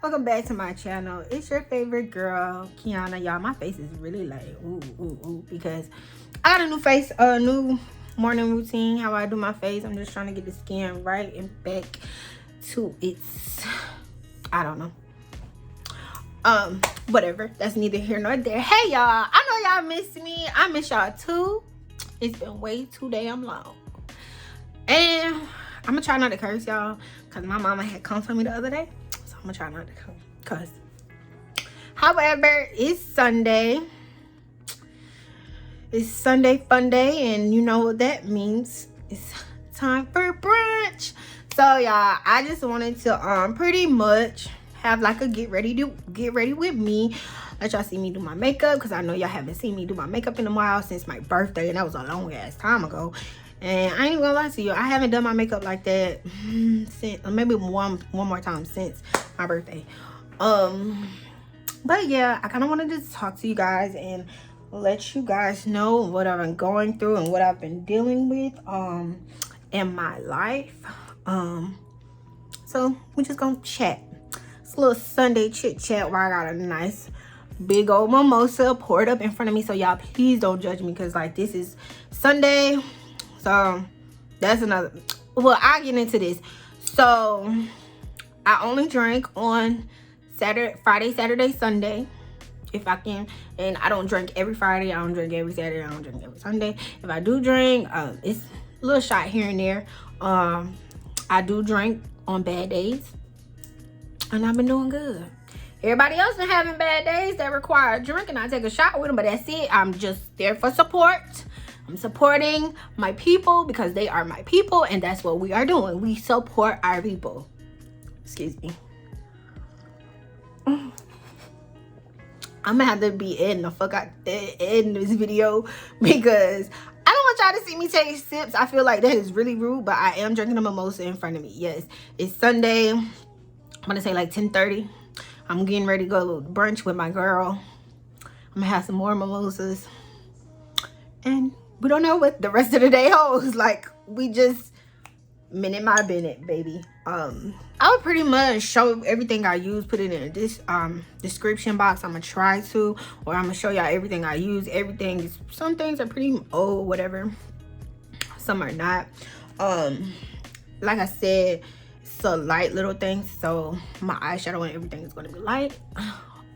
Welcome back to my channel. It's your favorite girl, Keonna. Y'all, my face is really like ooh because I got a new face, new morning routine. How I do my face. I'm just trying to get the skin right and back to its, I don't know. Whatever. That's neither here nor there. Hey y'all, I know y'all miss me. I miss y'all too. It's been way too damn long. And I'm gonna try not to curse y'all because my mama had come for me the other day. I'm gonna try not to come cuss. However, it's Sunday. It's Sunday fun day, and you know what that means. It's time for brunch. So y'all, I just wanted to pretty much have like a get ready with me. Let y'all see me do my makeup because I know y'all haven't seen me do my makeup in a while since my birthday, and that was a long ass time ago. And I ain't gonna lie to you, I haven't done my makeup like that since maybe one more time since my birthday. But yeah, I kind of wanted to talk to you guys and let you guys know what I've been going through and what I've been dealing with in my life. So we're just gonna chat. It's a little Sunday chit chat where I got a nice big old mimosa poured up in front of me. So y'all please don't judge me because like this is Sunday. So that's another, well, I'll get into this. So I only drink on Friday, Saturday, Sunday, if I can. And I don't drink every Friday. I don't drink every Saturday. I don't drink every Sunday. If I do drink, it's a little shot here and there. I do drink on bad days. And I've been doing good. Everybody else been having bad days that require a drink and I take a shot with them. But that's it. I'm just there for support. I'm supporting my people because they are my people, and that's what we are doing. We support our people. Excuse me. I'm gonna have to be in the fuck out in this video because I don't want y'all to see me take sips. I feel like that is really rude, but I am drinking a mimosa in front of me. Yes, it's Sunday. I'm gonna say like 10:30. I'm getting ready to go to brunch with my girl. I'm gonna have some more mimosas, and we don't know what the rest of the day holds. Like, we just minute my minute, baby. I would pretty much show everything I use, put it in this description box. I'm gonna try to, or I'm gonna show y'all everything I use. Everything is, some things are pretty old, whatever. Some are not. Like I said, it's a light little thing, so my eyeshadow and everything is gonna be light.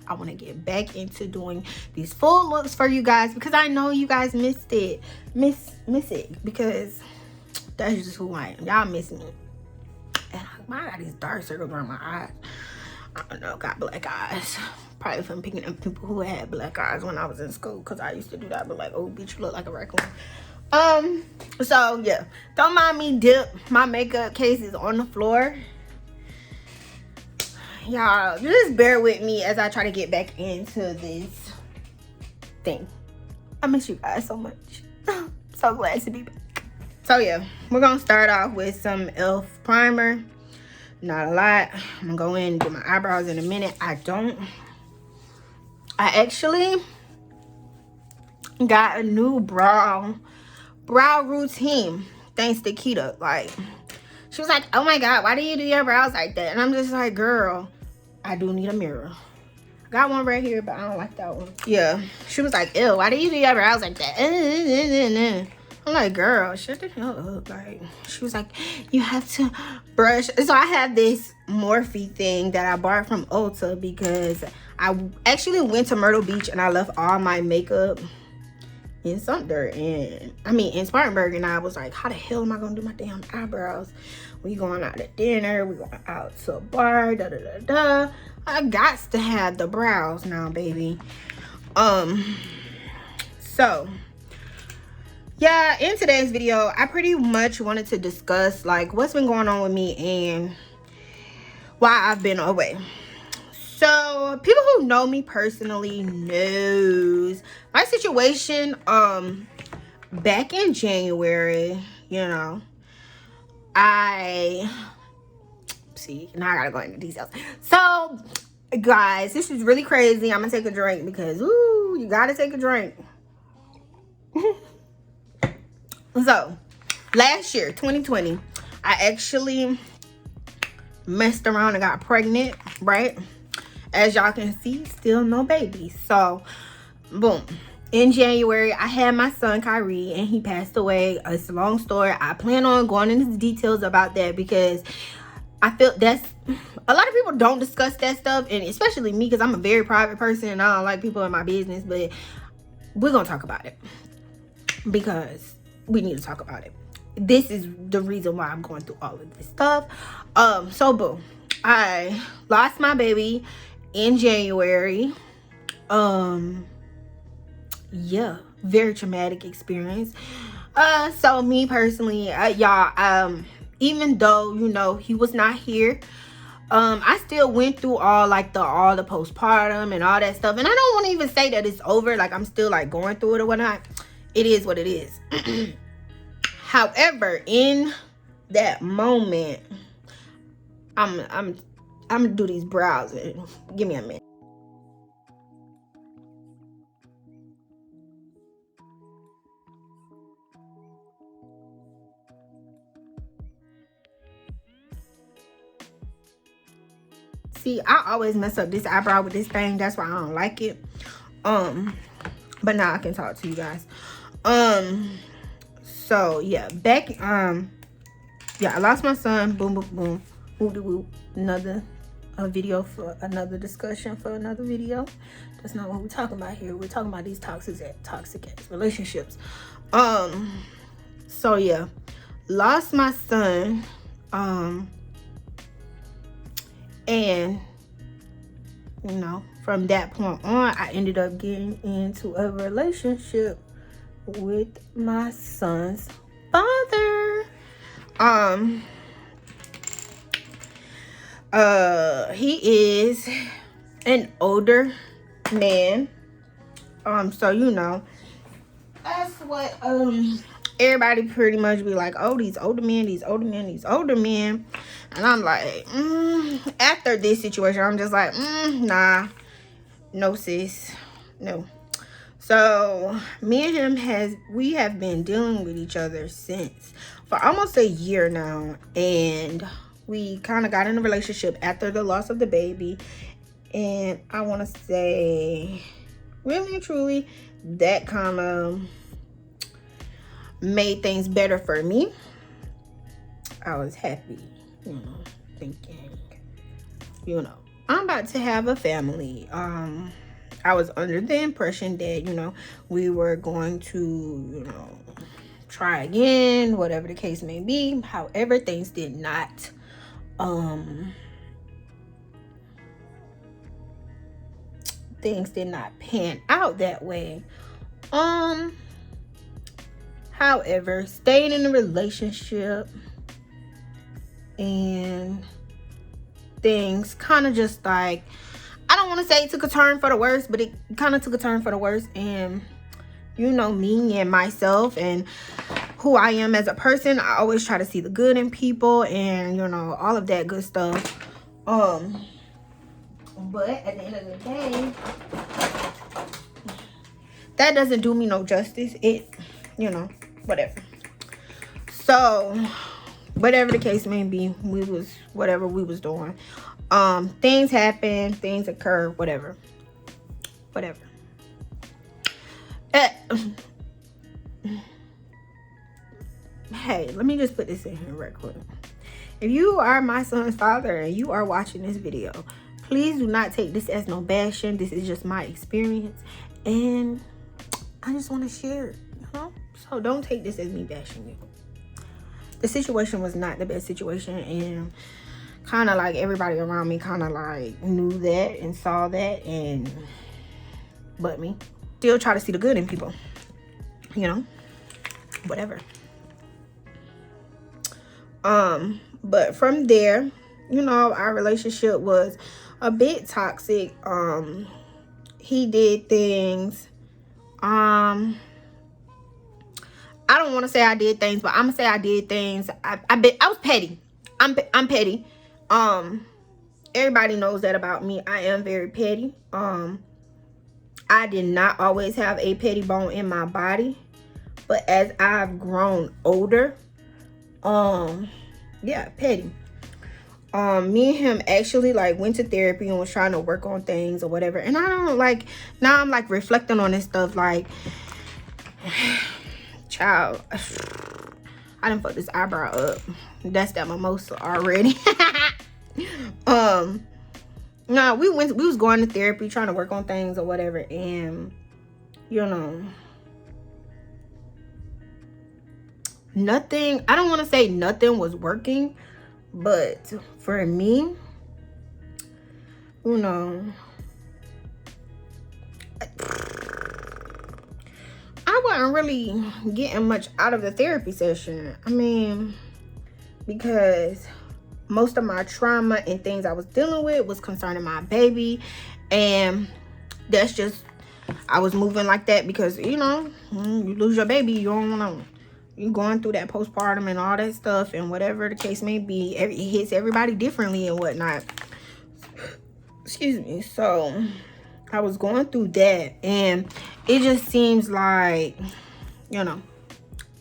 I want to get back into doing these full looks for you guys because I know you guys missed it. Miss it because that's just who I am. Y'all miss me. And I got these dark circles around my eyes. I don't know, got black eyes. Probably from picking up people who had black eyes when I was in school because I used to do that. But like, oh, bitch, you look like a raccoon. So yeah, don't mind me dip. My makeup case is on the floor. Y'all just bear with me as I try to get back into this thing. I miss you guys so much. So glad to be back. So yeah, we're gonna start off with some e.l.f. primer. Not a lot. I'm gonna go in and do my eyebrows in a minute. I actually got a new brow routine thanks to Keita. Like, she was like, oh my god, why do you do your brows like that? And I'm just like, girl, I do need a mirror. I got one right here, but I don't like that one. Yeah, she was like, ew, why do you do your brows like that? I'm like, girl, shut the hell up. Like, she was like, you have to brush. So I have this Morphe thing that I bought from Ulta because I actually went to Myrtle Beach and I left all my makeup in Sumter, and I mean in Spartanburg, and I was like, how the hell am I gonna do my damn eyebrows? We going out to dinner, we going out to a bar, I got to have the brows now, baby. So yeah, in today's video, I pretty much wanted to discuss like what's been going on with me and why I've been away. So people who know me personally knows my situation back in January. You know, now I gotta go into details. So guys, this is really crazy. I'm gonna take a drink because ooh, you gotta take a drink. So last year, 2020, I actually messed around and got pregnant, right? As y'all can see, still no babies. So boom, in January I had my son Kyrie and he passed away. It's a long story. I plan on going into details about that because I feel that's a lot of people don't discuss that stuff, and especially me, because I'm a very private person and I don't like people in my business. But we're gonna talk about it because we need to talk about it. This is the reason why I'm going through all of this stuff. So boom, I lost my baby in January. Yeah, very traumatic experience. So me personally, y'all, even though, you know, he was not here, I still went through all the postpartum and all that stuff. And I don't want to even say that it's over. Like, I'm still like going through it or whatnot. It is what it is. However, in that moment, I'm gonna do these brows. Give me a minute. See, I always mess up this eyebrow with this thing. That's why I don't like it. But now I can talk to you guys. So yeah, back yeah, I lost my son. Boom, boom, boom. Whoop, whoop. Another video for another discussion for another video. That's not what we're talking about here. We're talking about these toxic ass relationships. So yeah, lost my son. And you know, from that point on, I ended up getting into a relationship with my son's father. He is an older man. So you know, that's what everybody pretty much be like, oh, these older men. And I'm like, after this situation, I'm just like, nah, no sis, no. So me and him we have been dealing with each other since for almost a year now, and we kind of got in a relationship after the loss of the baby. And I want to say, really and truly, that kind of made things better for me. I was happy, you know, thinking, you know, I'm about to have a family. I was under the impression that, you know, we were going to, you know, try again, whatever the case may be. However, things did not pan out that way. However, staying in a relationship and things kind of just like, I don't want to say it took a turn for the worse, but it kind of took a turn for the worse. And you know me and myself and who I am as a person, I always try to see the good in people and, you know, all of that good stuff. But at the end of the day, that doesn't do me no justice. It, you know, whatever. So whatever the case may be, whatever we was doing, things happen, things occur, whatever. Hey, let me just put this in here real quick. If you are my son's father and you are watching this video, please do not take this as no bashing. This is just my experience, and I just want to share it, you know? So don't take this as me bashing you. The situation was not the best situation, and kind of like everybody around me kind of like knew that and saw that, and but me still try to see the good in people, you know, whatever. But from there, you know, our relationship was a bit toxic. He did things, I don't want to say I did things, but I'm gonna say I did things. I was petty. I'm petty. Everybody knows that about me. I am very petty. I did not always have a petty bone in my body, but as I've grown older, yeah, petty. Me and him actually like went to therapy and was trying to work on things or whatever. And I don't like, now I'm like reflecting on this stuff like, child, I done fucked this eyebrow up. That's that mimosa already. No, we was going to therapy trying to work on things or whatever, and you know, nothing, I don't want to say nothing was working, but for me, you know, I wasn't really getting much out of the therapy session. I mean, because most of my trauma and things I was dealing with was concerning my baby, and that's just, I was moving like that because, you know, you lose your baby, you don't know, you going through that postpartum and all that stuff, and whatever the case may be, it hits everybody differently and whatnot. Excuse me. So I was going through that, and it just seems like, you know,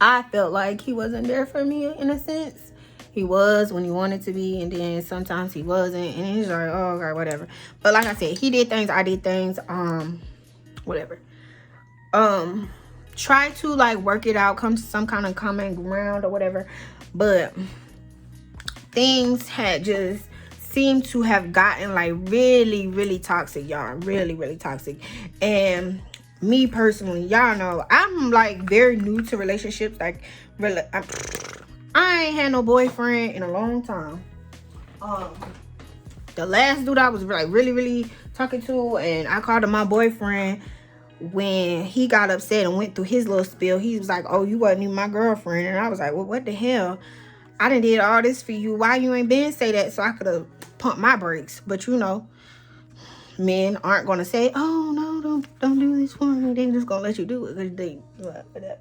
I felt like he wasn't there for me in a sense. He was when he wanted to be, and then sometimes he wasn't, and he's like, oh god, whatever. But like I said, he did things, I did things, whatever. Try to like work it out, come to some kind of common ground or whatever, but things had just seemed to have gotten like really, really toxic, y'all. Really, really toxic. And me personally, y'all know I'm like very new to relationships. Like, really, I ain't had no boyfriend in a long time. The last dude I was like really, really talking to, and I called him my boyfriend, when he got upset and went through his little spiel. He was like, oh, you wasn't even my girlfriend. And I was like, well, what the hell? I done did all this for you. Why you ain't been say that so I could have pumped my brakes? But you know, men aren't gonna say, oh no, don't do this for me. They just gonna let you do it because they whatever.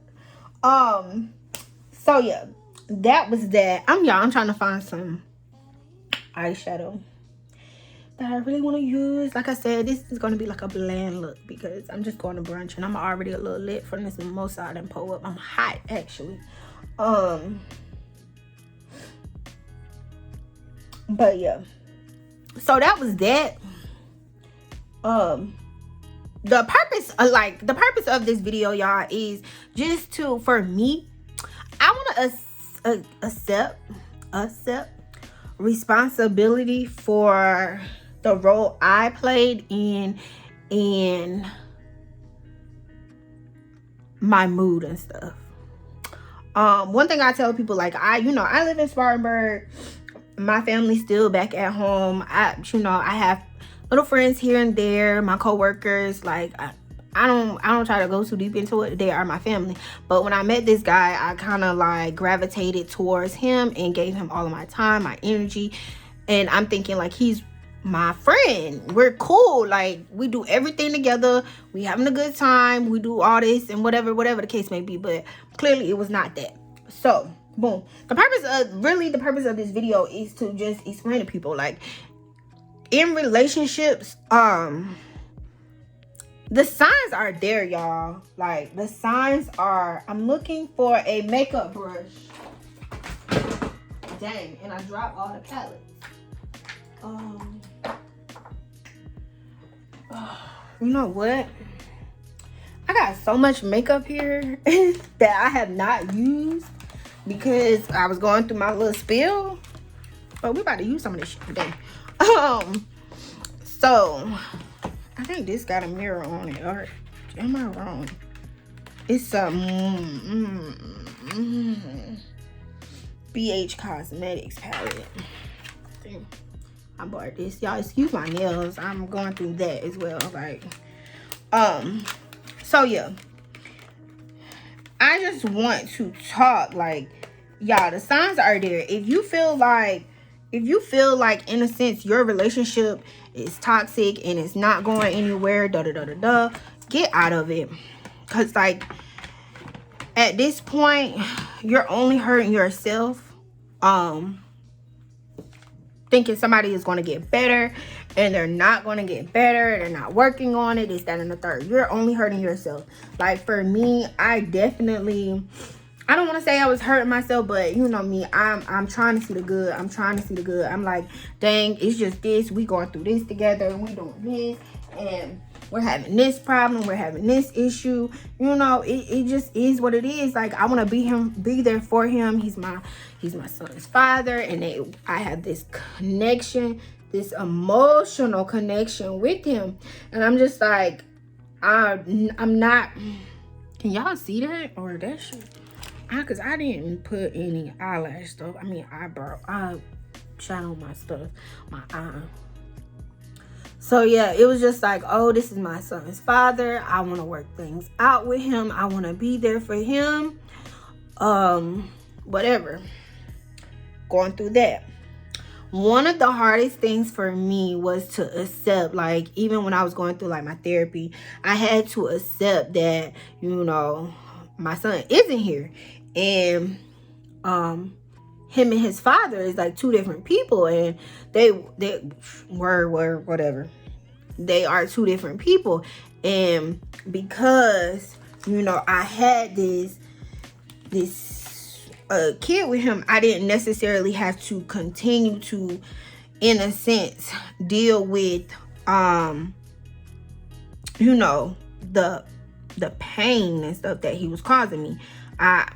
So yeah, that was that. I'm trying to find some eyeshadow that I really want to use. Like I said, this is going to be like a bland look because I'm just going to brunch and I'm already a little lit from this mimosa I done pull up. I'm hot actually. But yeah, so that was that. The purpose of this video, y'all, is just to, for me, I want to accept responsibility for the role I played in my mood and stuff. One thing I tell people, like, I live in Spartanburg. My family's still back at home. I have little friends here and there, my co-workers. Like, I don't try to go too deep into it. They are my family. But when I met this guy, I kind of like gravitated towards him and gave him all of my time, my energy. And I'm thinking like, he's my friend. We're cool. Like, we do everything together. We having a good time. We do all this and whatever the case may be. But clearly it was not that. So, boom. The purpose of this video is to just explain to people, like, in relationships, the signs are there, y'all. Like, the signs are, I'm looking for a makeup brush. Dang, and I dropped all the palettes. You know what? I got so much makeup here that I have not used because I was going through my little spill. But we about to use some of this shit today. So I think this got a mirror on it, or am I wrong? It's a BH Cosmetics palette. I bought this. Y'all excuse my nails. I'm going through that as well. Like, so yeah. I just want to talk, like, y'all, the signs are there. If you feel like in a sense your relationship is toxic and it's not going anywhere, get out of it. Cause like, at this point, you're only hurting yourself. Thinking somebody is going to get better, and they're not going to get better. They're not working on it. This, that, and the third. You're only hurting yourself. Like, for me, I definitely I don't want to say I was hurting myself, but you know me, I'm trying to see the good. I'm trying to see the good. I'm like, dang, it's just this. We going through this together. We doing this, and we're having this problem. We're having this issue. You know, it just is what it is. Like, I want to be there for him. He's my son's father, and I have this connection, this emotional connection with him, and I'm just like, I'm not. Can y'all see that or that shit? Because I didn't put any eyelash stuff. I mean, I shine on my stuff, my eye. So yeah, it was just like, oh, this is my son's father. I want to work things out with him. I want to be there for him. Whatever. Going through that. One of the hardest things for me was to accept, like, even when I was going through like my therapy, I had to accept that, you know, my son isn't here. And him and his father is like two different people, and they were whatever. They are two different people. And because, you know, I had this kid with him, I didn't necessarily have to continue to, in a sense, deal with you know, the pain and stuff that he was causing me. I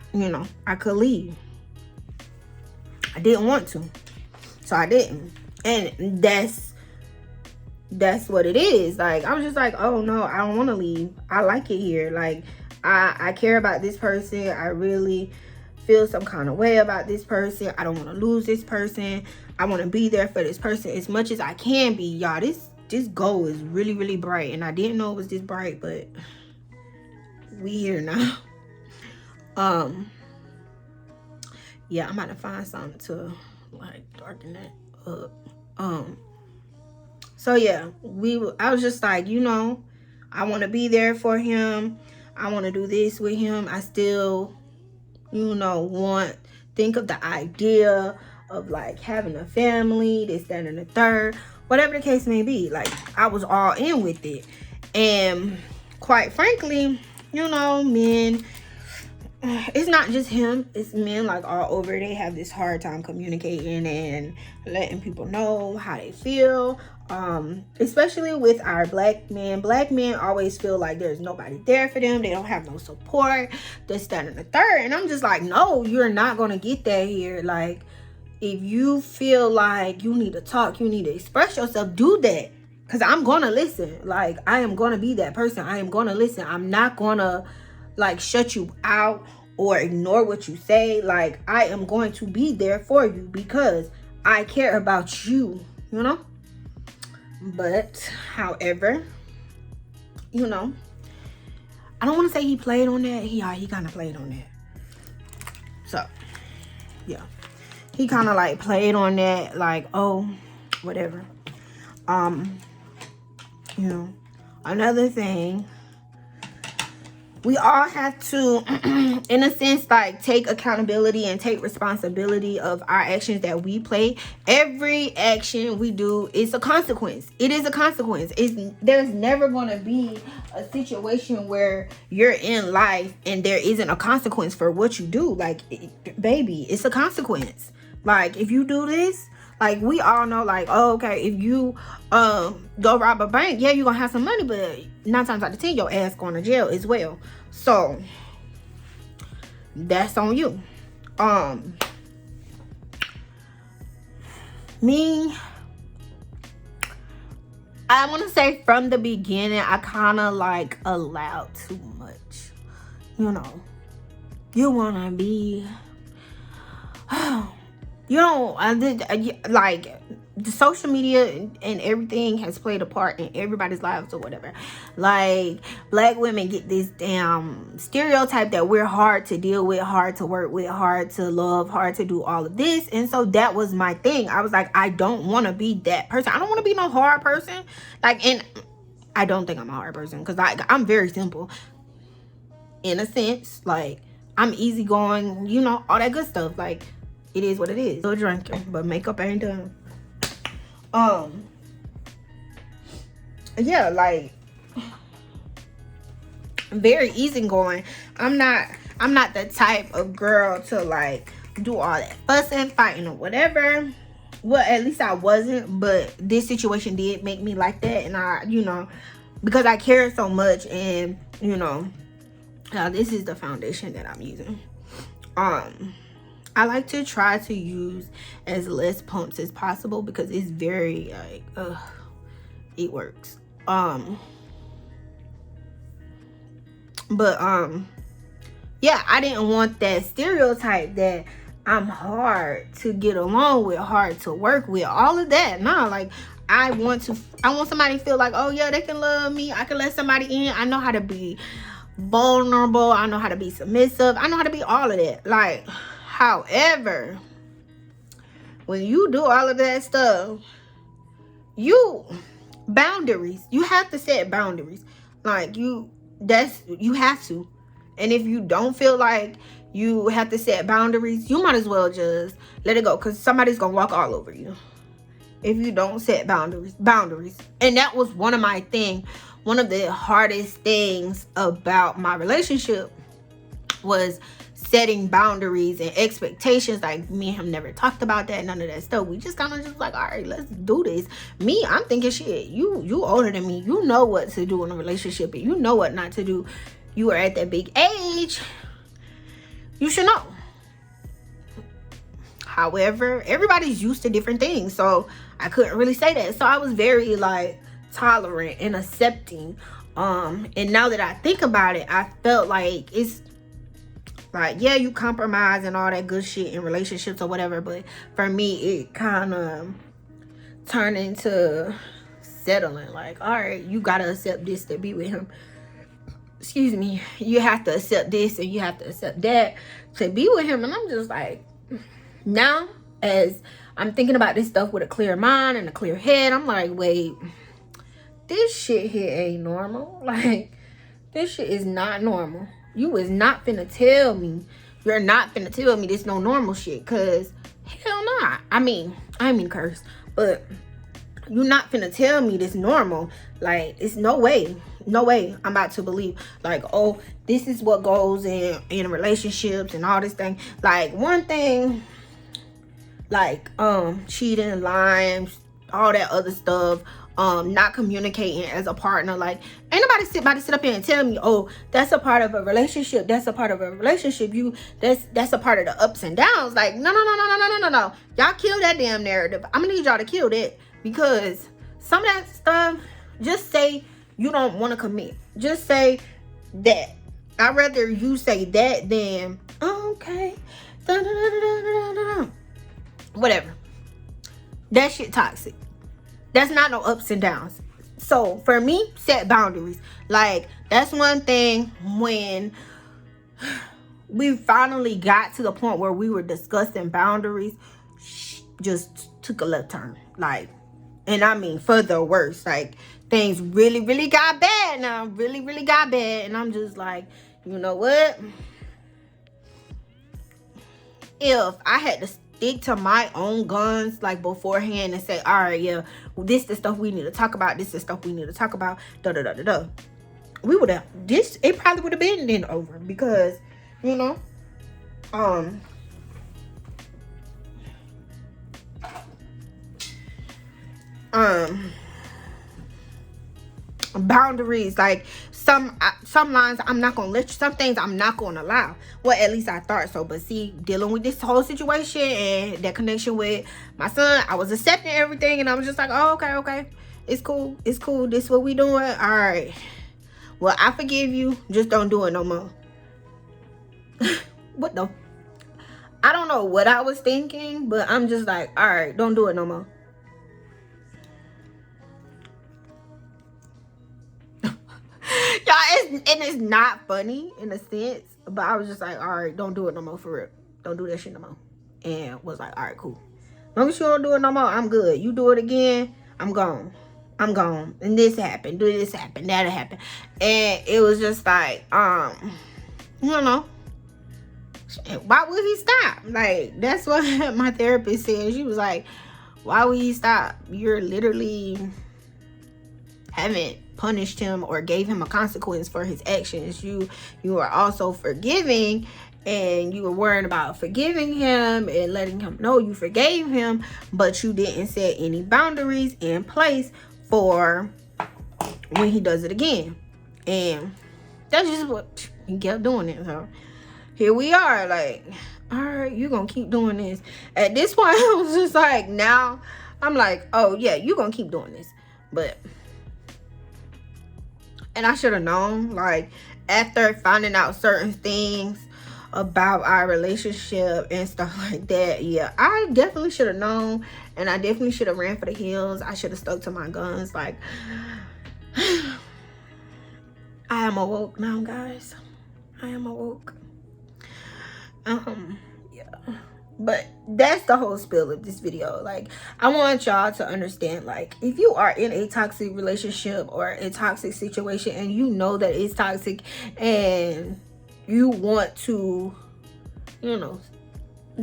could leave. I didn't want to, so I didn't. And that's what it is. Like, I was just like, oh no, I don't want to leave. I like it here. Like, I care about this person. I really feel some kind of way about this person. I don't want to lose this person. I want to be there for this person as much as I can be. Y'all, this goal is really, really bright, and I didn't know it was this bright, but we here now. Yeah, I'm about to find something to like darken that up. So yeah, I was just like, you know, I want to be there for him. I want to do this with him. I still, you know, think of the idea of like having a family, this, that, and the third, whatever the case may be. Like, I was all in with it. And quite frankly, you know, men, it's not just him, it's men like all over. They have this hard time communicating and letting people know how they feel, especially with our black men. Black men always feel like there's nobody there for them. They don't have no support, this, that, and the third. And I'm just like, no, you're not gonna get that here. Like, if you feel like you need to talk, you need to express yourself, do that, because I'm gonna listen. Like, I am gonna be that person. I am gonna listen. I'm not gonna like shut you out or ignore what you say. Like, I am going to be there for you because I care about you, you know. But however, you know, I don't want to say he played on that. He kind of played on that. So yeah, he kind of like played on that, like, oh, whatever. You know, another thing, we all have to, in a sense, like, take accountability and take responsibility of our actions that we play. Every action we do is a consequence. It is a consequence. There's never going to be a situation where you're in life and there isn't a consequence for what you do. Like, baby, it's a consequence. Like, if you do this, like, we all know, like, oh, okay, if you go rob a bank, yeah, you're gonna have some money, but 9 times out of 10 your ass going to jail as well. So that's on you. Me, I want to say from the beginning, I kind of like allowed too much. You know, you want to be, you know, like, the social media and everything has played a part in everybody's lives or whatever. Like, black women get this damn stereotype that we're hard to deal with, hard to work with, hard to love, hard to do all of this. And so that was my thing. I was like, I don't want to be that person. I don't want to be no hard person. Like, and I don't think I'm a hard person, because I'm very simple in a sense. Like, I'm easygoing, you know, all that good stuff. Like, it is what it is. Still drinking, but makeup ain't done. Yeah, like, very easygoing. I'm not I'm not the type of girl to like do all that fussing, fighting, or whatever. Well, at least I wasn't, but this situation did make me like that. And I, you know, because I care so much, and you know, this is the foundation that I'm using. I like to try to use as less pumps as possible because it's very like it works. Yeah, I didn't want that stereotype that I'm hard to get along with, hard to work with, all of that. Nah, like I want somebody to feel like, oh yeah, they can love me. I can let somebody in. I know how to be vulnerable. I know how to be submissive. I know how to be all of that. Like, however, when you do all of that stuff, boundaries. You have to set boundaries. Like you have to. And if you don't feel like you have to set boundaries, you might as well just let it go, because somebody's gonna walk all over you if you don't set boundaries. And that was one of the hardest things about my relationship was setting boundaries and expectations. Like, me and him never talked about that, none of that stuff. We just kind of just like, all right, let's do this. Me, I'm thinking, shit, you older than me, you know what to do in a relationship, and you know what not to do. You are at that big age, you should know. However, everybody's used to different things, so I couldn't really say that. So I was very like tolerant and accepting. And now that I think about it, I felt like it's like, yeah, you compromise and all that good shit in relationships or whatever, but for me it kind of turned into settling. Like, all right, you gotta accept this to be with him. Excuse me, you have to accept this and you have to accept that to be with him. And I'm just like, now as I'm thinking about this stuff with a clear mind and a clear head, I'm like, wait, this shit here ain't normal. Like, this shit is not normal. You is not finna tell me, you're not finna tell me this no normal shit, cause hell nah. I mean curse, but you're not finna tell me this normal. Like, it's no way I'm about to believe like, oh, this is what goes in relationships and all this thing. Like, one thing, like cheating, lying, all that other stuff, not communicating as a partner. Like, ain't nobody about to sit up here and tell me, oh, that's a part of a relationship. That's a part of a relationship. That's a part of the ups and downs. Like, no. Y'all kill that damn narrative. I'm gonna need y'all to kill that, because some of that stuff, just say you don't want to commit. Just say that. I'd rather you say that than, oh, okay, whatever. That shit toxic. That's not no ups and downs. So for me, set boundaries. Like, that's one thing. When we finally got to the point where we were discussing boundaries, just took a left turn. Like, and I mean for the worse. Like, things really got bad now. Really got bad. And I'm just like, you know what? If I had to stick to my own guns like beforehand and say, all right, yeah, this is the stuff we need to talk about, this is the stuff we need to talk about, we would have, it probably would have been then over, because, you know, boundaries, like some lines I'm not gonna let you, some things I'm not gonna allow. Well, at least I thought so. But see, dealing with this whole situation and that connection with my son, I was accepting everything, and I was just like, oh, okay, it's cool, this is what we doing, all right, well, I forgive you, just don't do it no more. What the, I don't know what I was thinking, but I'm just like, all right, don't do it no more. Y'all, it's not funny in a sense, but I was just like, all right, don't do it no more, for real. Don't do that shit no more. And was like, all right, cool. As long as you don't do it no more, I'm good. You do it again, I'm gone. And this happened, that happened. And it was just like, you know, why would he stop? Like, that's what my therapist said. She was like, why would he stop? You're literally haven't punished him or gave him a consequence for his actions. You are also forgiving, and you were worrying about forgiving him and letting him know you forgave him, but you didn't set any boundaries in place for when he does it again. And that's just what he kept doing it. So here we are, like, all right, you're gonna keep doing this. At this point, I was just like, now I'm like, oh yeah, you're gonna keep doing this. But, and I should have known, like, after finding out certain things about our relationship and stuff like that, yeah, I definitely should have known, and I definitely should have ran for the hills. I should have stuck to my guns. Like, I am awoke now, guys. I am awoke. Yeah, but that's the whole spiel of this video. Like, I want y'all to understand, like, if you are in a toxic relationship or a toxic situation and you know that it's toxic and you want to, you know,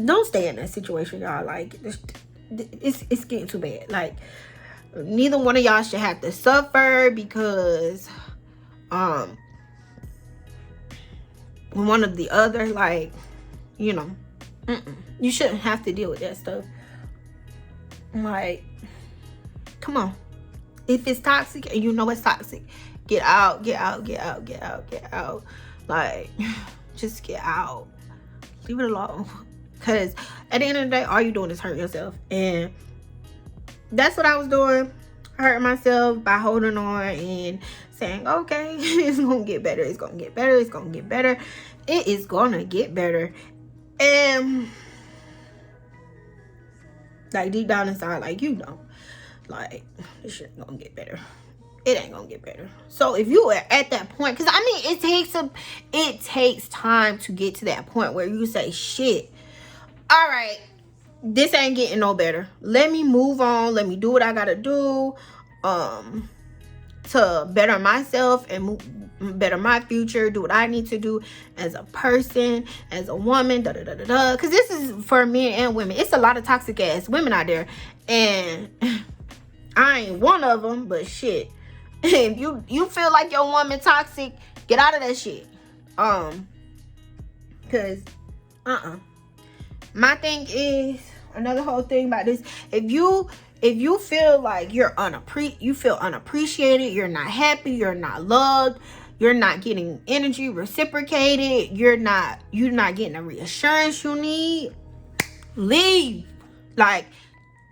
don't stay in that situation, y'all. Like, it's getting too bad. Like, neither one of y'all should have to suffer because one of the other, like, you know, you shouldn't have to deal with that stuff. Like, come on. If it's toxic and you know it's toxic, get out, get out, get out, get out, get out. Like, just get out. Leave it alone. Because at the end of the day, all you're doing is hurt yourself. And that's what I was doing. Hurting myself by holding on and saying, okay, it's gonna get better, it's gonna get better, it's gonna get better, it is gonna get better. And like, deep down inside, like, you know, like, this shit ain't gonna get better. It ain't gonna get better. So if you are at that point, because I mean, it takes time to get to that point where you say, shit, all right, this ain't getting no better. Let me move on. Let me do what I gotta do to better myself and better my future. Do what I need to do as a person, as a woman. Because this is for men and women. It's a lot of toxic ass women out there, and I ain't one of them. But shit, if you feel like your woman toxic, get out of that shit. Because my thing is, another whole thing about this, if you feel like you feel unappreciated, you're not happy, you're not loved, you're not getting energy reciprocated, you're not getting the reassurance you need, leave. Like,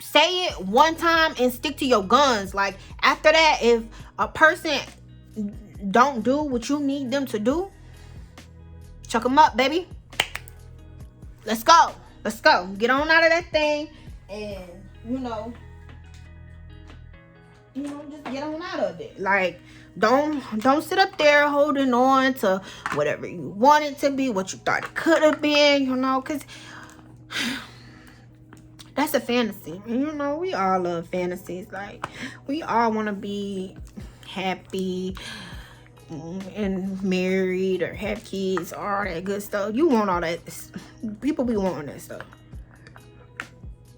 say it one time and stick to your guns. Like, after that, if a person don't do what you need them to do, chuck them up, baby. Let's go. Let's go. Get on out of that thing, and you know, just get on out of it. Like, don't sit up there holding on to whatever you want it to be, what you thought it could have been, you know, because that's a fantasy. And you know, we all love fantasies. Like, we all want to be happy and married or have kids, all that good stuff. You want all that. People be wanting that stuff.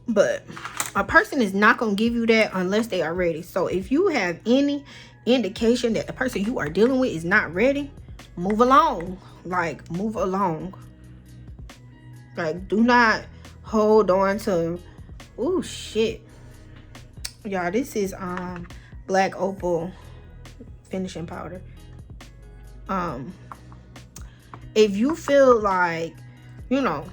But a person is not going to give you that unless they are ready. So if you have any indication that the person you are dealing with is not ready, move along. Like, move along. Like, do not hold on to, oh shit. Y'all, this is Black Opal finishing powder. If you feel like, you know,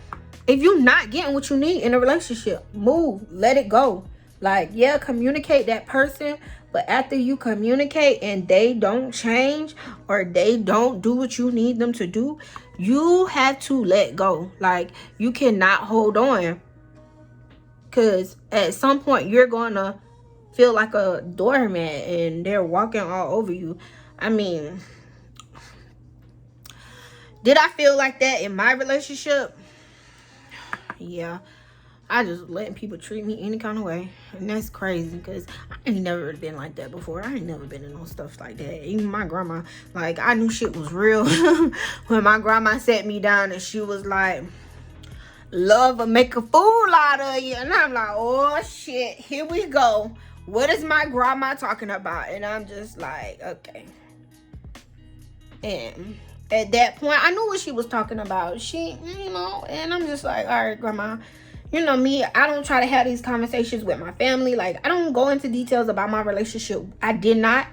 if you're not getting what you need in a relationship, move, let it go. Like, yeah, communicate that person, but after you communicate and they don't change or they don't do what you need them to do, you have to let go. Like, you cannot hold on, because at some point you're gonna feel like a doormat and they're walking all over you. I mean, did I feel like that in my relationship? Yeah, I just letting people treat me any kind of way, and that's crazy, because I ain't never been like that before. I ain't never been in no stuff like that. Even my grandma, like, I knew shit was real when my grandma sat me down and she was like, love will make a fool out of you. And I'm like, oh shit, here we go. What is my grandma talking about? And I'm just like, okay. And at that point, I knew what she was talking about. She, and I'm just like, all right, grandma. You know me, I don't try to have these conversations with my family. Like, I don't go into details about my relationship. I did not,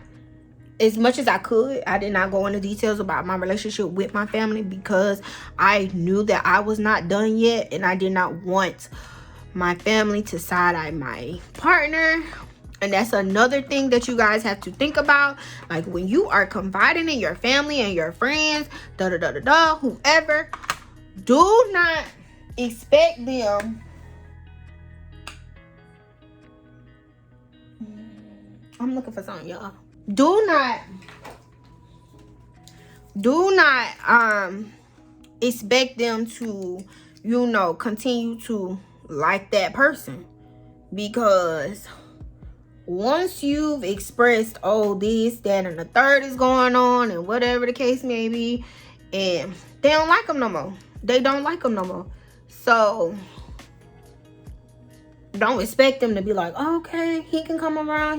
as much as I could, I did not go into details about my relationship with my family because I knew that I was not done yet. And I did not want my family to side-eye my partner. And that's another thing that you guys have to think about. Like, when you are confiding in your family and your friends, whoever, do not expect them. I'm looking for something, y'all. Do not expect them to, continue to like that person. Because once you've expressed, oh, this, that, and the third is going on, and whatever the case may be, and they don't like them no more. They don't like them no more. So don't expect them to be like, oh, okay, he can come around,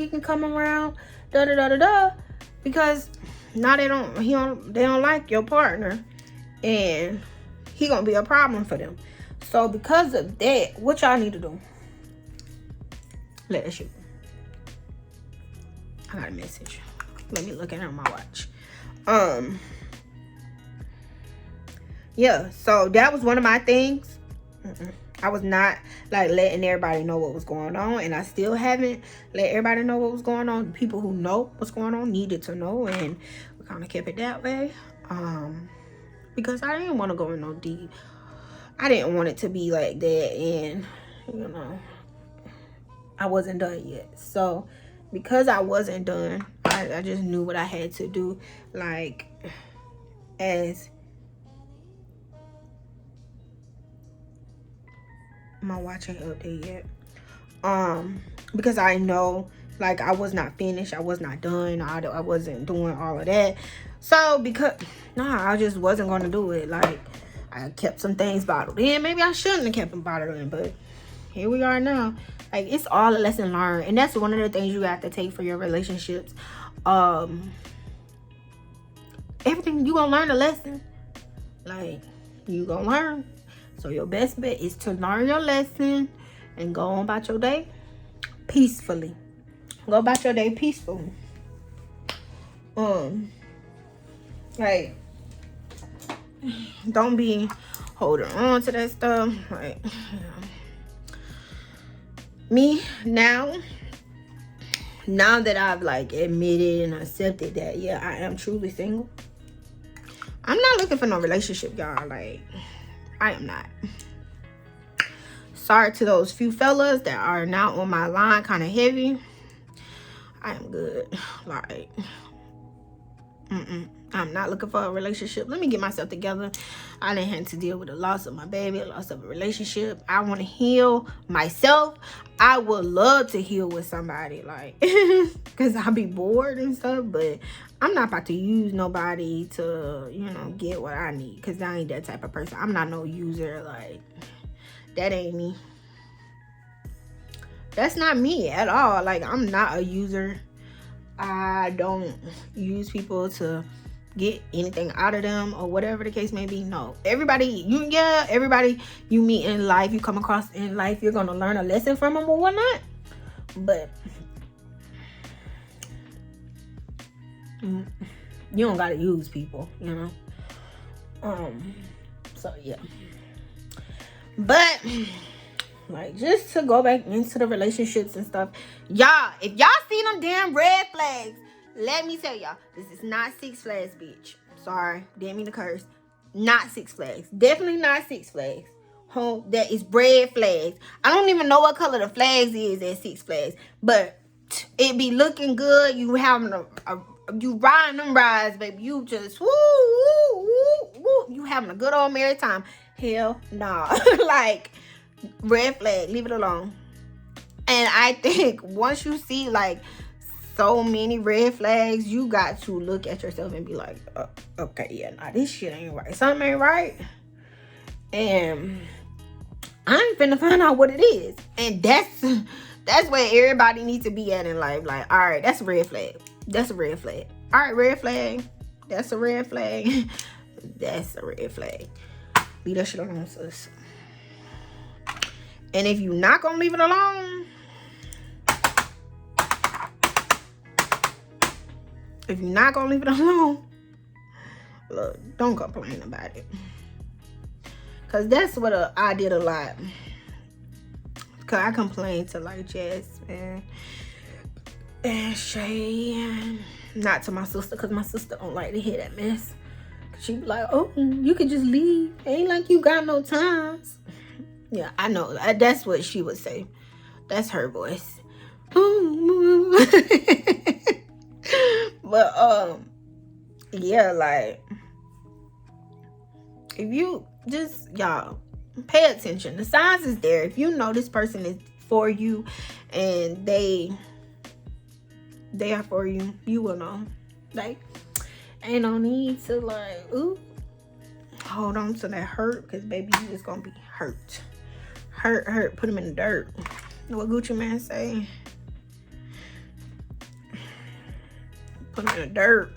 because now they don't like your partner, and he gonna be a problem for them. So because of that, what y'all need to do? Let us shoot. I got a message. Let me look at it on my watch. Yeah, so that was one of my things. I was not like letting everybody know what was going on, and I still haven't let everybody know what was going on. The people who know what's going on needed to know, and we kind of kept it that way. Because I didn't want to go in no deep. I didn't want it to be like that, and I wasn't done yet. So because I wasn't done, I just knew what I had to do. Like, as my watch ain't updated yet. Because I know, like, I was not finished. I was not done. I wasn't doing all of that. So I just wasn't going to do it. Like, I kept some things bottled in. Maybe I shouldn't have kept them bottled in, but here we are now. Like, it's all a lesson learned, and that's one of the things you have to take for your relationships. Everything, you gonna learn a lesson. Like, you gonna learn. So your best bet is to learn your lesson and go on about your day peacefully. Go about your day peacefully. Like, don't be holding on to that stuff. Like, me now that I've like admitted and accepted that, yeah, I am truly single. I'm not looking for no relationship, y'all. Like, I am not. Sorry to those few fellas that are now on my line kind of heavy. I am good. Like, I'm not looking for a relationship. Let me get myself together. I didn't have to deal with the loss of my baby, the loss of a relationship. I want to heal myself. I would love to heal with somebody, like, because I'll be bored and stuff, but I'm not about to use nobody to, get what I need, because I ain't that type of person. I'm not no user. Like, that ain't me. That's not me at all. Like, I'm not a user. I don't use people to get anything out of them or whatever the case may be. No, everybody you meet in life, you come across in life, you're gonna learn a lesson from them or whatnot. But you don't gotta use people, So yeah, but like, just to go back into the relationships and stuff, y'all, if y'all see them damn red flags, let me tell y'all, this is not Six Flags, bitch. Sorry, didn't mean to curse. Not Six Flags. Definitely not Six Flags. That is red flags. I don't even know what color the flags is at Six Flags, but it be looking good. You having you riding them rides, baby. You just you having a good old merry time. Hell nah. Like, red flag, leave it alone. And I think once you see like so many red flags, you got to look at yourself and be like, okay, yeah, nah, this shit ain't right. Something ain't right. And I ain't finna find out what it is. And That's where everybody needs to be at in life. Like, all right, that's a red flag. That's a red flag. All right, red flag. That's a red flag. That's a red flag. Leave that shit alone, sis. And if you're not gonna leave it alone, look, don't complain about it. Cause that's what I did a lot. Cause I complained to like Jasmine and Shay, and not to my sister, cause my sister don't like to hear that mess. She be like, oh, you can just leave. Ain't like you got no times. Yeah, I know. That's what she would say. That's her voice. But yeah, like, if you just, y'all, pay attention. The signs is there. If you know this person is for you and they are for you, you will know. Like, ain't no need to like, ooh, hold on to that hurt, because baby, you just gonna be hurt. Hurt, put him in the dirt. What Gucci Man say? Put him in the dirt.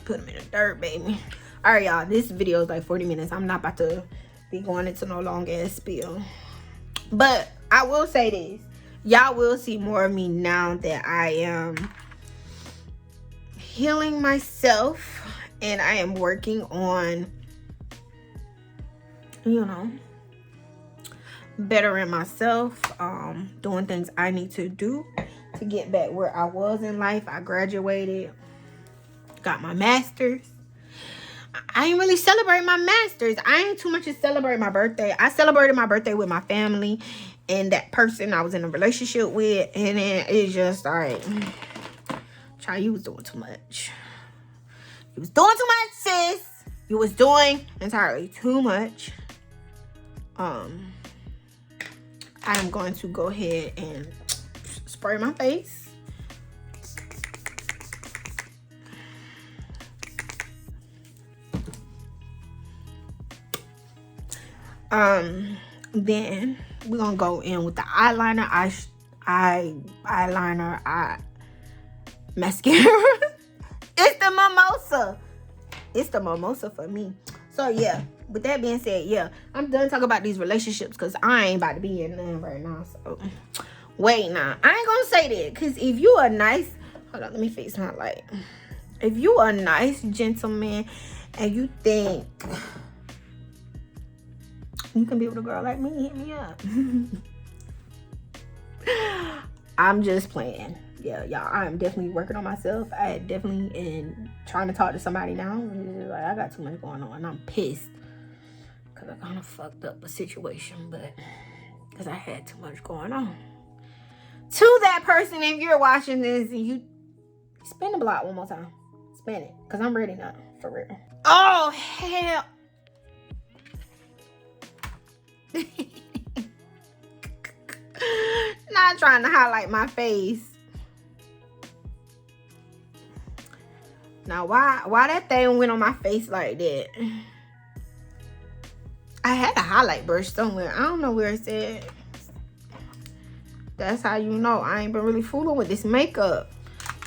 Put him in the dirt, baby. All right, y'all, this video is like 40 minutes. I'm not about to be going into no long ass spiel. But I will say this. Y'all will see more of me now that I am healing myself and I am working on, you know, bettering myself, doing things I need to do to get back where I was in life. I graduated, got my master's. I ain't really celebrate my master's. I ain't too much to celebrate my birthday. I celebrated my birthday with my family and that person I was in a relationship with, and then it's just like, child, you was doing too much. You was doing too much, sis. You was doing entirely too much. I am going to go ahead and spray my face. Then we're gonna go in with the eyeliner, mascara. It's the mimosa. It's the mimosa for me. So yeah, with that being said, yeah, I'm done talking about these relationships because I ain't about to be in none right now. So wait, now I ain't gonna say that, because if you are nice, hold on, let me fix my light. If you are a nice gentleman and you think you can be with a girl like me, hit me up. I'm just playing. Yeah, y'all, I'm definitely working on myself. I definitely am trying to talk to somebody now. Like, I got too much going on. I'm pissed because I kind of fucked up a situation, but because I had too much going on. To that person, if you're watching this and you spin the block one more time, spin it, because I'm ready now, for real. Oh, hell. Not trying to highlight my face. Now, why that thing went on my face like that? I had a highlight brush somewhere. I don't know where it's at. That's how you know I ain't been really fooling with this makeup.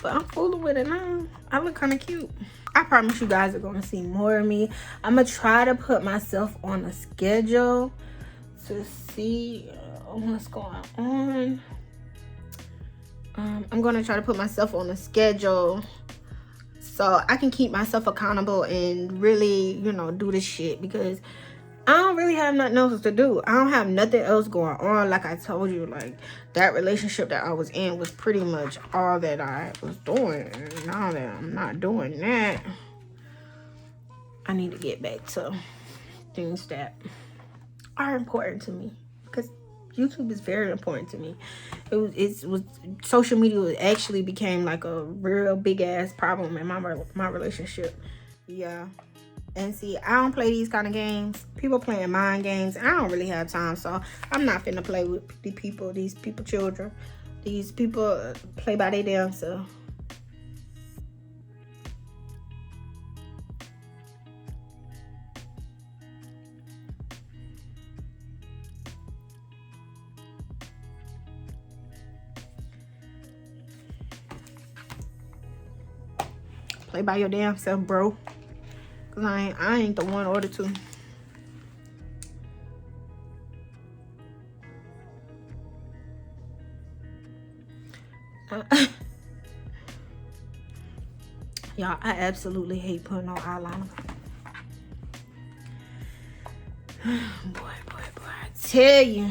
But I'm fooling with it now. I look kind of cute. I promise you guys are going to see more of me. I'm going to try to put myself on a schedule to see what's going on. I'm going to try to put myself on a schedule so I can keep myself accountable and really, you know, do this shit, because I don't really have nothing else to do. I don't have nothing else going on. Like I told you, like, that relationship that I was in was pretty much all that I was doing. And now that I'm not doing that, I need to get back to things that are important to me, because YouTube is very important to me. It was social media actually became like a real big ass problem in my relationship. Yeah. And see, I don't play these kind of games. People playing mind games. I don't really have time, so I'm not finna play with these people children. These people play by their damn self. Play by your damn self, bro. Cause I ain't the one ordered to. Y'all, I absolutely hate putting on eyeliner. boy, I tell you.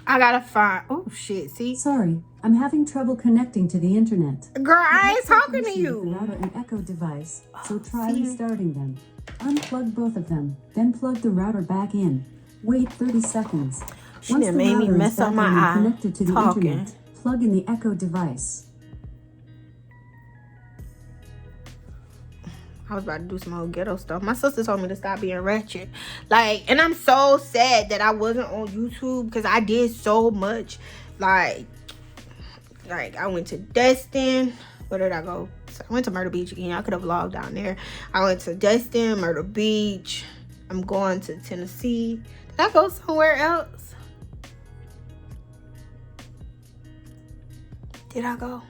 I gotta find. Oh shit! See. Sorry, I'm having trouble connecting to the internet. Girl, I ain't talking to you. The router and Echo device, so try restarting them. Unplug both of them, then plug the router back in. Wait 30 seconds. She done made me mess up my eye. Connected to the internet, plug in the Echo device. I was about to do some old ghetto stuff. My sister told me to stop being ratchet. Like, and I'm so sad that I wasn't on YouTube because I did so much. Like I went to Destin. Where did I go? So I went to Myrtle Beach again. I could have vlogged down there. I went to Destin, Myrtle Beach. I'm going to Tennessee. Did I go somewhere else? Did I go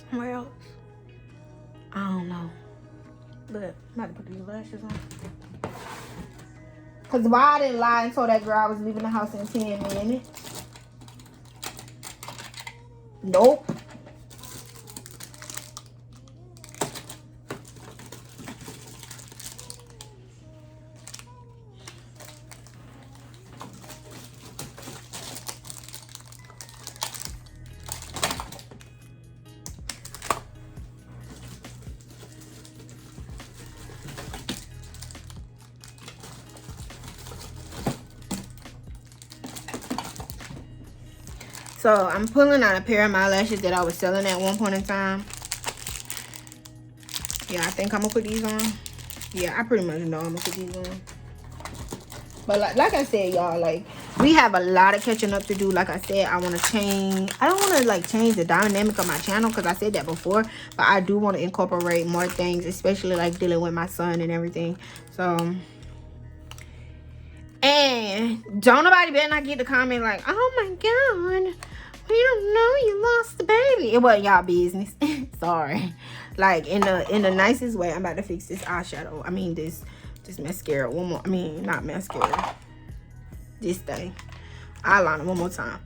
somewhere else? I don't know. But I'm about to put these lashes on. Because why I didn't lie and told that girl I was leaving the house in 10 minutes. Nope. So I'm pulling out a pair of my lashes that I was selling at one point in time. Yeah, I think I'm gonna put these on. Yeah, I pretty much know I'm gonna put these on. But like I said, y'all, like, we have a lot of catching up to do. Like I said, I want to change. I don't want to like change the dynamic of my channel because I said that before. But I do want to incorporate more things, especially like dealing with my son and everything. So, and don't nobody better not get the comment like, oh my God, we don't know you lost the baby. It wasn't y'all business. Sorry. Like in the nicest way. I'm about to fix this eyeshadow. I mean this mascara one more. I mean not mascara. This thing. Eyeliner one more time.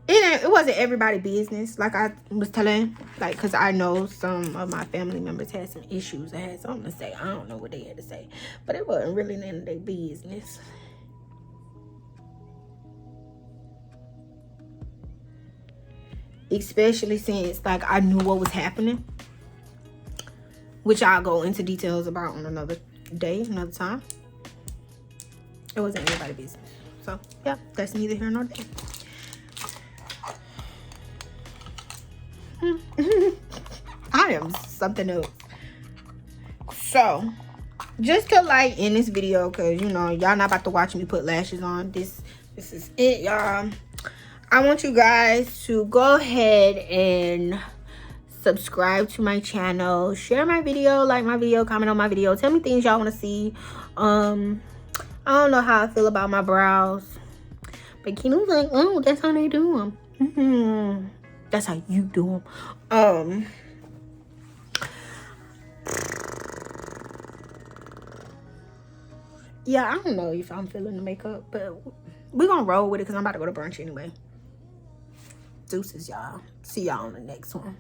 It wasn't everybody's business. Like I was telling, like, because I know some of my family members had some issues. They had something to say. I don't know what they had to say. But it wasn't really none of their business. Especially since, like, I knew what was happening. Which I'll go into details about on another day, another time. It wasn't anybody's business. So, yeah, that's neither here nor there. I am something else. So, just to like end this video, because, you know, y'all not about to watch me put lashes on. This is it, y'all. I want you guys to go ahead and subscribe to my channel, share my video, like my video, comment on my video, tell me things y'all want to see. I don't know how I feel about my brows, but Keonna's like, oh, that's how they do them. That's how you do them. Yeah, I don't know if I'm feeling the makeup, but we're gonna roll with it because I'm about to go to brunch anyway. Deuces, y'all. See y'all on the next one.